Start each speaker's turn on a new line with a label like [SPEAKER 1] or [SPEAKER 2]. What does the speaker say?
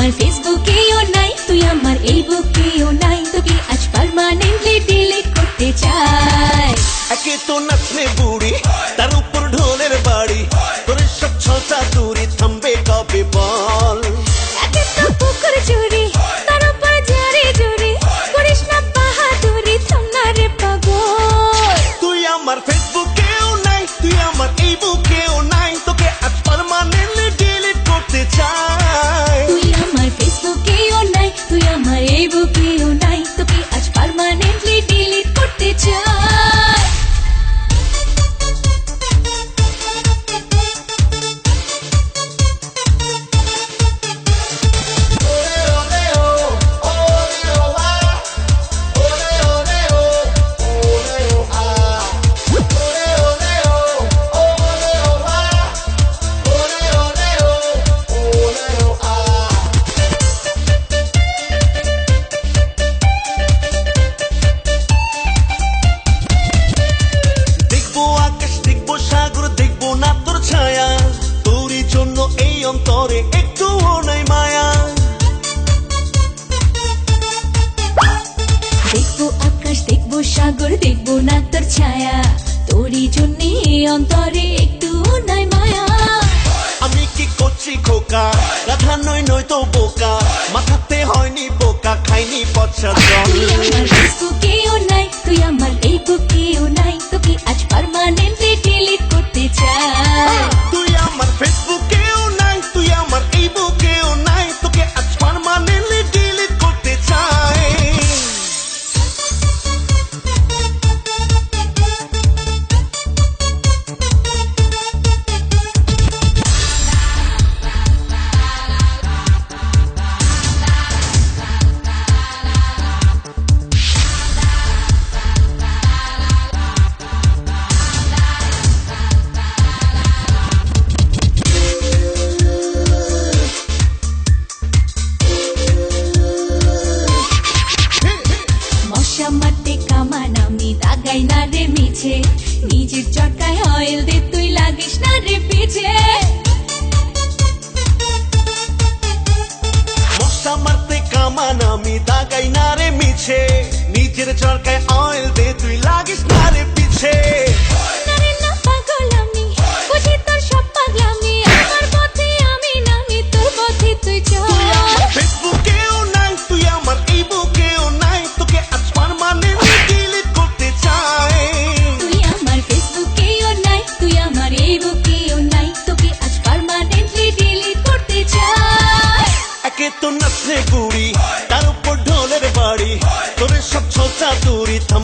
[SPEAKER 1] আমার ফেসবুকেও নাই, তুই আমার এই বুকেও নাই, তোকে আজ পার্মানেন্টলি ডিলিট করতে চাই।
[SPEAKER 2] একে তো নাচনে বুড়ি, তার উপর ঢোলের বাড়ি, তোর সব ছটা দূরি থামবে কবে বল?
[SPEAKER 1] একে তো পুকুর চুরি, তার উপর ঝাড়ি ঝুরি, করিস না বাহাদুরি, থাম না রে পাগল।
[SPEAKER 2] তুই আমার ফেসবুকেও নাই, তুই আমার এই বুকেও নাই, তোকে আজ পার্মানেন্টলি ডিলিট করতে চাই।
[SPEAKER 1] তুই আমার ফেসবুকেও নাই, তুই আমার এই বুকেও নাই, তোকে আজ পার্মানেন্টলি ডিলিট করতে চাই।
[SPEAKER 2] অন্তরে একটুও নাই মায়া,
[SPEAKER 1] দেখবো আকাশ, দেখবো সাগর, দেখবো না তোর ছায়া, তোরই জন্য অন্তরে একটুও নাই মায়া।
[SPEAKER 2] আমি কি করছি খোকা, গাধা নই নই তো বোকা, মাথাতে হয়নি বোকা, খাইনি পচা জল।
[SPEAKER 1] তুই আমার ফেসবুকেও নাই, তুই আমার এই বুকেও নাই, তোকে আজ পার্মানেন্টলি ডিলিট করতে চাই।
[SPEAKER 2] তুই আমার ফেসবুকেও নাই, তুই আমার এই বুকেও নাই, তোকে আজ পার্মানেন্টলি ডিলিট করতে চাই।
[SPEAKER 1] মারতে কামান আমি দাগাই না রে মিছে, নিজের চটকায় অয়েল দে, তুই লাগিস না রে পিছে।
[SPEAKER 2] মশা মারতে কামান আমি দাগাই না রে মিছে, নিজের চরকায় অয়েল দে, তুই লাগিস না রে পিছে।
[SPEAKER 1] না রে না পাগল আমি, বুঝি তোর সব পাগলামি, আমার পথে আমি নামি, তোর পথে তুই চল।
[SPEAKER 2] ফেসবুকেও নাই, তুই আমার এই বুকেও নাই, তোকে আজ পার্মানেন্টলি ডিলিট করতে চাই।
[SPEAKER 1] তুই আমার ফেসবুকেও নাই, তুই আমার এই বুকেও নাই, তোকে আজ পার্মানেন্টলি ডিলিট করতে চাই।
[SPEAKER 2] একে তো নাচনে বুড়ি, তার উপর ঢোলের বাড়ি, তোর সব ছটা দূরি থাম